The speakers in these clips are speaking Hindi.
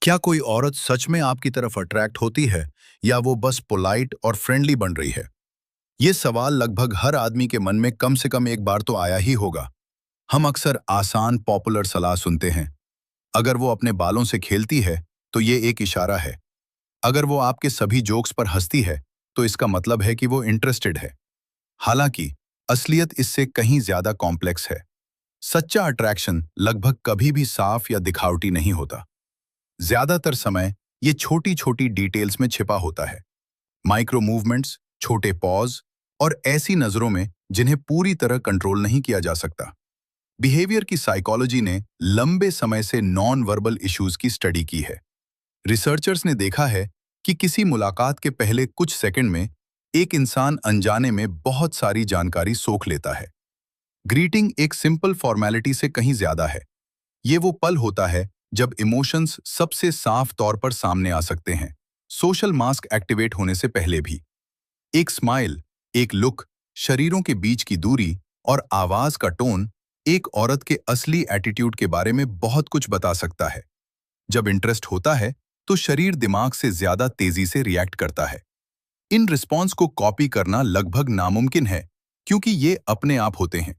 क्या कोई औरत सच में आपकी तरफ अट्रैक्ट होती है या वो बस पोलाइट और फ्रेंडली बन रही है? ये सवाल लगभग हर आदमी के मन में कम से कम एक बार तो आया ही होगा। हम अक्सर आसान पॉपुलर सलाह सुनते हैं। अगर वो अपने बालों से खेलती है तो ये एक इशारा है। अगर वो आपके सभी जोक्स पर हंसती है तो इसका मतलब है कि वो इंटरेस्टेड है। हालांकि असलियत इससे कहीं ज्यादा कॉम्प्लेक्स है। सच्चा अट्रैक्शन लगभग कभी भी साफ या दिखावटी नहीं होता। ज्यादातर समय ये छोटी छोटी डिटेल्स में छिपा होता है। माइक्रो मूवमेंट्स, छोटे पॉज और ऐसी नजरों में जिन्हें पूरी तरह कंट्रोल नहीं किया जा सकता। बिहेवियर की साइकोलॉजी ने लंबे समय से नॉन वर्बल इश्यूज की स्टडी की है। रिसर्चर्स ने देखा है कि किसी मुलाकात के पहले कुछ सेकंड में एक इंसान अनजाने में बहुत सारी जानकारी सोख लेता है। ग्रीटिंग एक सिंपल फॉर्मेलिटी से कहीं ज्यादा है। ये वो पल होता है जब इमोशंस सबसे साफ तौर पर सामने आ सकते हैं, सोशल मास्क एक्टिवेट होने से पहले भी। एक स्माइल, एक लुक, शरीरों के बीच की दूरी और आवाज का टोन एक औरत के असली एटीट्यूड के बारे में बहुत कुछ बता सकता है। जब इंटरेस्ट होता है तो शरीर दिमाग से ज्यादा तेजी से रिएक्ट करता है। इन रिस्पॉन्स को कॉपी करना लगभग नामुमकिन है क्योंकि ये अपने आप होते हैं।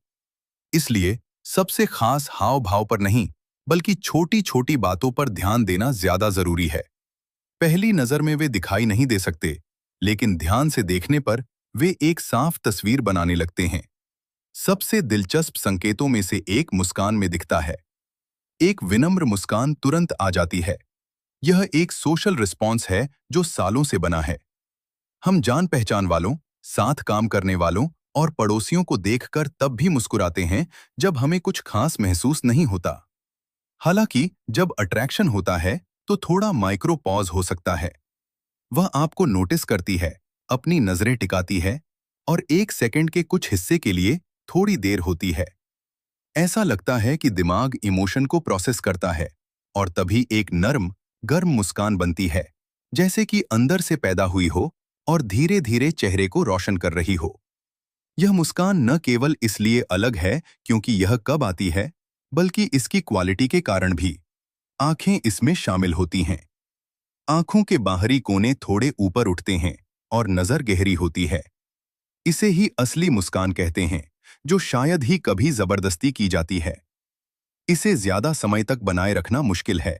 इसलिए सबसे खास हाव भाव पर नहीं बल्कि छोटी छोटी बातों पर ध्यान देना ज्यादा जरूरी है। पहली नजर में वे दिखाई नहीं दे सकते, लेकिन ध्यान से देखने पर वे एक साफ तस्वीर बनाने लगते हैं। सबसे दिलचस्प संकेतों में से एक मुस्कान में दिखता है। एक विनम्र मुस्कान तुरंत आ जाती है। यह एक सोशल रिस्पॉन्स है जो सालों से बना है। हम जान पहचान वालों, साथ काम करने वालों और पड़ोसियों को देखकर तब भी मुस्कुराते हैं जब हमें कुछ खास महसूस नहीं होता। हालांकि जब अट्रैक्शन होता है तो थोड़ा माइक्रो पॉज हो सकता है। वह आपको नोटिस करती है, अपनी नजरें टिकाती है और एक सेकंड के कुछ हिस्से के लिए थोड़ी देर होती है। ऐसा लगता है कि दिमाग इमोशन को प्रोसेस करता है और तभी एक नर्म, गर्म मुस्कान बनती है, जैसे कि अंदर से पैदा हुई हो और धीरे धीरे चेहरे को रोशन कर रही हो। यह मुस्कान न केवल इसलिए अलग है क्योंकि यह कब आती है, बल्कि इसकी क्वालिटी के कारण भी। आंखें इसमें शामिल होती हैं। आंखों के बाहरी कोने थोड़े ऊपर उठते हैं और नजर गहरी होती है। इसे ही असली मुस्कान कहते हैं, जो शायद ही कभी जबरदस्ती की जाती है। इसे ज्यादा समय तक बनाए रखना मुश्किल है।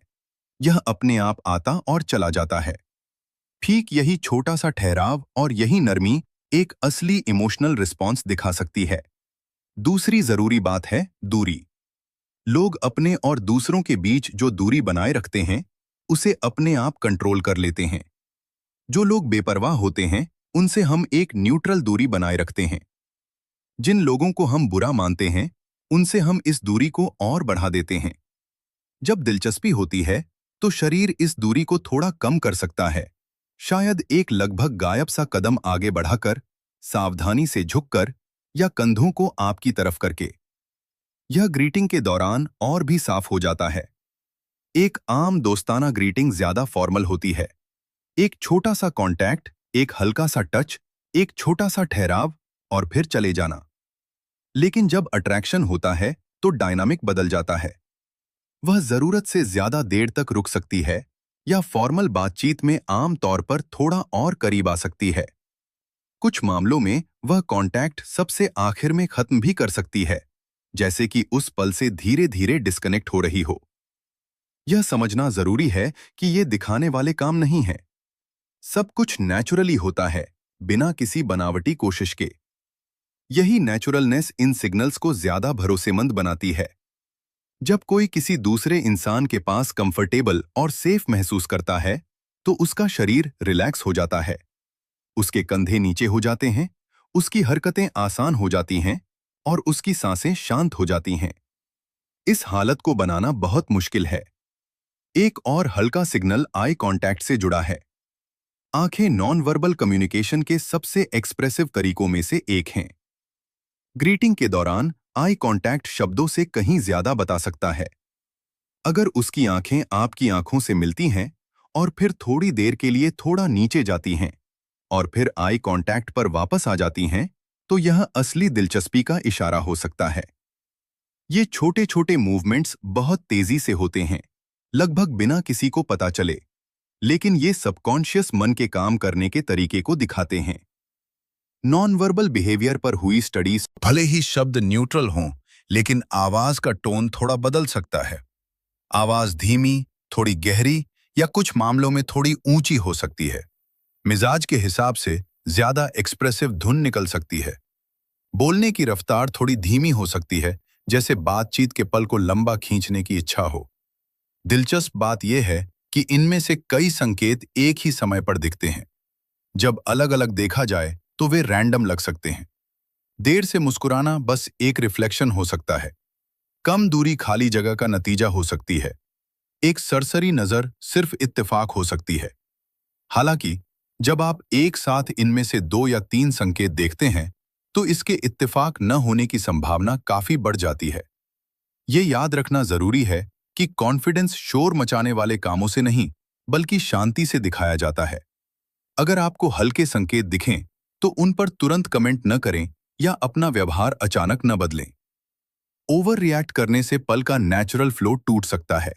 यह अपने आप आता और चला जाता है। ठीक यही छोटा सा ठहराव और यही नरमी एक असली इमोशनल रिस्पॉन्स दिखा सकती है। दूसरी जरूरी बात है दूरी। लोग अपने और दूसरों के बीच जो दूरी बनाए रखते हैं, उसे अपने आप कंट्रोल कर लेते हैं। जो लोग बेपरवाह होते हैं, उनसे हम एक न्यूट्रल दूरी बनाए रखते हैं। जिन लोगों को हम बुरा मानते हैं, उनसे हम इस दूरी को और बढ़ा देते हैं। जब दिलचस्पी होती है, तो शरीर इस दूरी को थोड़ा कम कर सकता है। शायद एक लगभग गायब सा कदम आगे बढ़ाकर, सावधानी से झुककर या कंधों को आपकी तरफ करके। यह ग्रीटिंग के दौरान और भी साफ हो जाता है। एक आम दोस्ताना ग्रीटिंग ज्यादा फॉर्मल होती है। एक छोटा सा कांटेक्ट, एक हल्का सा टच, एक छोटा सा ठहराव और फिर चले जाना। लेकिन जब अट्रैक्शन होता है तो डायनामिक बदल जाता है। वह जरूरत से ज्यादा देर तक रुक सकती है या फॉर्मल बातचीत में आम तौर पर थोड़ा और करीब आ सकती है। कुछ मामलों में वह कांटेक्ट सबसे आखिर में खत्म भी कर सकती है, जैसे कि उस पल से धीरे धीरे डिस्कनेक्ट हो रही हो। यह समझना जरूरी है कि ये दिखाने वाले काम नहीं है। सब कुछ नेचुरली होता है, बिना किसी बनावटी कोशिश के। यही नेचुरलनेस इन सिग्नल्स को ज्यादा भरोसेमंद बनाती है। जब कोई किसी दूसरे इंसान के पास कंफर्टेबल और सेफ महसूस करता है, तो उसका शरीर रिलैक्स हो जाता है। उसके कंधे नीचे हो जाते हैं, उसकी हरकतें आसान हो जाती हैं और उसकी सांसें शांत हो जाती हैं। इस हालत को बनाना बहुत मुश्किल है। एक और हल्का सिग्नल आई कांटेक्ट से जुड़ा है। आंखें नॉन वर्बल कम्युनिकेशन के सबसे एक्सप्रेसिव तरीकों में से एक हैं। ग्रीटिंग के दौरान आई कांटेक्ट शब्दों से कहीं ज्यादा बता सकता है। अगर उसकी आंखें आपकी आंखों से मिलती हैं और फिर थोड़ी देर के लिए थोड़ा नीचे जाती हैं और फिर आई कांटेक्ट पर वापस आ जाती हैं, तो यह असली दिलचस्पी का इशारा हो सकता है। ये छोटे छोटे मूवमेंट्स बहुत तेजी से होते हैं, लगभग बिना किसी को पता चले। लेकिन ये सबकॉन्शियस मन के काम करने के तरीके को दिखाते हैं। नॉन वर्बल बिहेवियर पर हुई स्टडीज भले ही शब्द न्यूट्रल हों, लेकिन आवाज का टोन थोड़ा बदल सकता है। आवाज धीमी, थोड़ी गहरी या कुछ मामलों में थोड़ी ऊंची हो सकती है। मिजाज के हिसाब से ज्यादा एक्सप्रेसिव धुन निकल सकती है। बोलने की रफ्तार थोड़ी धीमी हो सकती है, जैसे बातचीत के पल को लंबा खींचने की इच्छा हो। दिलचस्प बात यह है कि इनमें से कई संकेत एक ही समय पर दिखते हैं। जब अलग अलग देखा जाए तो वे रैंडम लग सकते हैं। देर से मुस्कुराना बस एक रिफ्लेक्शन हो सकता है। कम दूरी खाली जगह का नतीजा हो सकती है। एक सरसरी नजर सिर्फ इत्तेफाक हो सकती है। हालांकि जब आप एक साथ इनमें से 2 या 3 संकेत देखते हैं, तो इसके इत्तेफाक न होने की संभावना काफी बढ़ जाती है। ये याद रखना जरूरी है कि कॉन्फिडेंस शोर मचाने वाले कामों से नहीं, बल्कि शांति से दिखाया जाता है। अगर आपको हल्के संकेत दिखें, तो उन पर तुरंत कमेंट न करें या अपना व्यवहार अचानक न बदलें। ओवर रिएक्ट करने से पल का नेचुरल फ्लो टूट सकता है।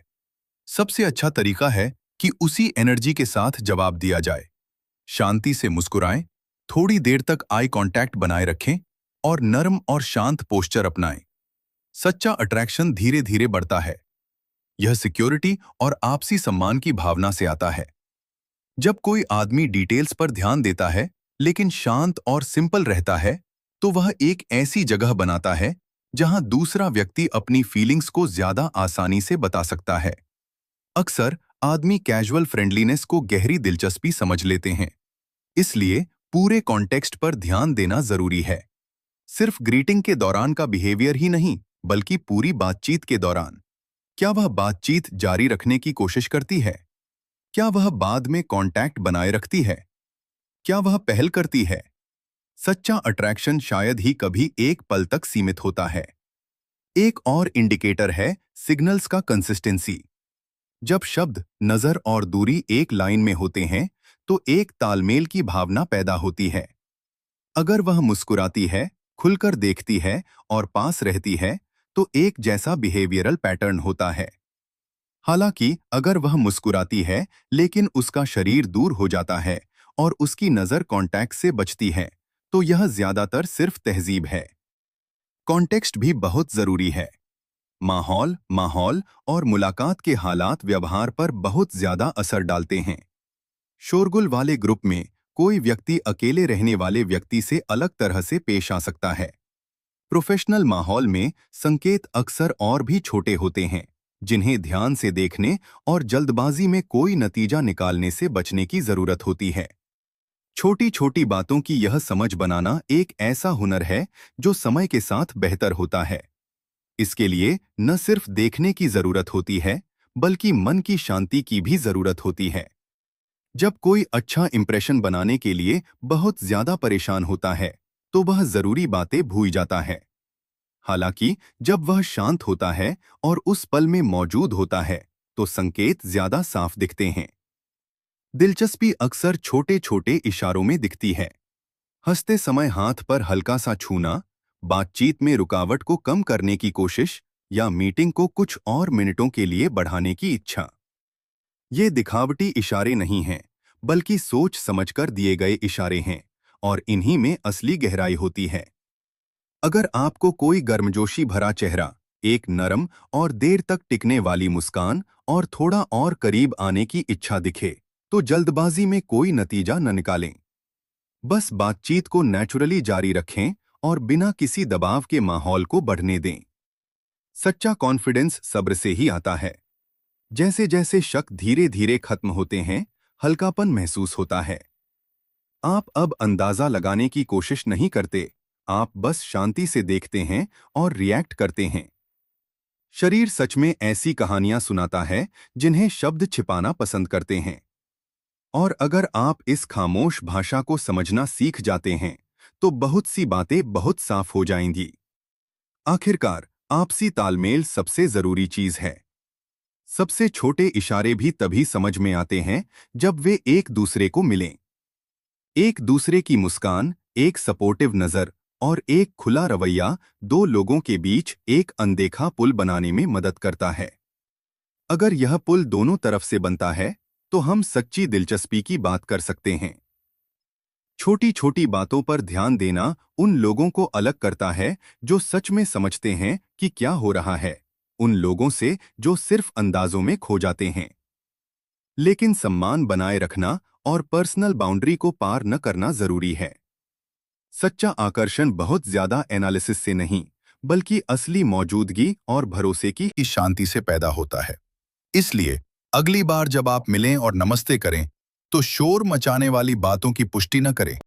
सबसे अच्छा तरीका है कि उसी एनर्जी के साथ जवाब दिया जाए। शांति से मुस्कुराएं, थोड़ी देर तक आई कांटेक्ट बनाए रखें और नर्म और शांत पोस्चर अपनाएं। सच्चा अट्रैक्शन धीरे धीरे बढ़ता है। यह सिक्योरिटी और आपसी सम्मान की भावना से आता है। जब कोई आदमी डिटेल्स पर ध्यान देता है लेकिन शांत और सिंपल रहता है, तो वह एक ऐसी जगह बनाता है जहां दूसरा व्यक्ति अपनी फीलिंग्स को ज्यादा आसानी से बता सकता है। अक्सर आदमी कैजुअल फ्रेंडलीनेस को गहरी दिलचस्पी समझ लेते हैं, इसलिए पूरे कॉन्टेक्स्ट पर ध्यान देना जरूरी है। सिर्फ ग्रीटिंग के दौरान का बिहेवियर ही नहीं, बल्कि पूरी बातचीत के दौरान। क्या वह बातचीत जारी रखने की कोशिश करती है? क्या वह बाद में कांटेक्ट बनाए रखती है? क्या वह पहल करती है? सच्चा अट्रैक्शन शायद ही कभी एक पल तक सीमित होता है। एक और इंडिकेटर है सिग्नल्स का कंसिस्टेंसी। जब शब्द, नजर और दूरी एक लाइन में होते हैं, तो एक तालमेल की भावना पैदा होती है। अगर वह मुस्कुराती है, खुलकर देखती है और पास रहती है, तो एक जैसा बिहेवियरल पैटर्न होता है। हालांकि अगर वह मुस्कुराती है लेकिन उसका शरीर दूर हो जाता है और उसकी नजर कांटेक्ट से बचती है, तो यह ज्यादातर सिर्फ तहजीब है। कॉन्टेक्स्ट भी बहुत जरूरी है। माहौल माहौल और मुलाकात के हालात व्यवहार पर बहुत ज्यादा असर डालते हैं। शोरगुल वाले ग्रुप में कोई व्यक्ति अकेले रहने वाले व्यक्ति से अलग तरह से पेश आ सकता है। प्रोफेशनल माहौल में संकेत अक्सर और भी छोटे होते हैं, जिन्हें ध्यान से देखने और जल्दबाजी में कोई नतीजा निकालने से बचने की जरूरत होती है। छोटी छोटी बातों की यह समझ बनाना एक ऐसा हुनर है जो समय के साथ बेहतर होता है। इसके लिए न सिर्फ देखने की जरूरत होती है, बल्कि मन की शांति की भी जरूरत होती है। जब कोई अच्छा इंप्रेशन बनाने के लिए बहुत ज्यादा परेशान होता है, तो वह जरूरी बातें भूल जाता है। हालांकि जब वह शांत होता है और उस पल में मौजूद होता है, तो संकेत ज्यादा साफ दिखते हैं। दिलचस्पी अक्सर छोटे छोटे इशारों में दिखती है। हंसते समय हाथ पर हल्का सा छूना, बातचीत में रुकावट को कम करने की कोशिश या मीटिंग को कुछ और मिनटों के लिए बढ़ाने की इच्छा। ये दिखावटी इशारे नहीं हैं, बल्कि सोच समझकर दिए गए इशारे हैं, और इन्हीं में असली गहराई होती है। अगर आपको कोई गर्मजोशी भरा चेहरा, एक नरम और देर तक टिकने वाली मुस्कान और थोड़ा और करीब आने की इच्छा दिखे, तो जल्दबाजी में कोई नतीजा न निकालें। बस बातचीत को नेचुरली जारी रखें और बिना किसी दबाव के माहौल को बढ़ने दें। सच्चा कॉन्फिडेंस सब्र से ही आता है। जैसे जैसे शक धीरे धीरे खत्म होते हैं, हल्कापन महसूस होता है। आप अब अंदाजा लगाने की कोशिश नहीं करते, आप बस शांति से देखते हैं और रिएक्ट करते हैं। शरीर सच में ऐसी कहानियां सुनाता है जिन्हें शब्द छिपाना पसंद करते हैं। और अगर आप इस खामोश भाषा को समझना सीख जाते हैं, तो बहुत सी बातें बहुत साफ हो जाएंगी। आखिरकार, आपसी तालमेल सबसे जरूरी चीज है। सबसे छोटे इशारे भी तभी समझ में आते हैं जब वे एक दूसरे को मिलें। एक दूसरे की मुस्कान, एक सपोर्टिव नजर और एक खुला रवैया दो लोगों के बीच एक अनदेखा पुल बनाने में मदद करता है। अगर यह पुल दोनों तरफ से बनता है तो हम सच्ची दिलचस्पी की बात कर सकते हैं। छोटी छोटी बातों पर ध्यान देना उन लोगों को अलग करता है जो सच में समझते हैं कि क्या हो रहा है, उन लोगों से जो सिर्फ अंदाजों में खो जाते हैं। लेकिन सम्मान बनाए रखना और पर्सनल बाउंड्री को पार न करना जरूरी है। सच्चा आकर्षण बहुत ज्यादा एनालिसिस से नहीं, बल्कि असली मौजूदगी और भरोसे की शांति से पैदा होता है। इसलिए अगली बार जब आप मिलें और नमस्ते करें, तो शोर मचाने वाली बातों की पुष्टि न करें।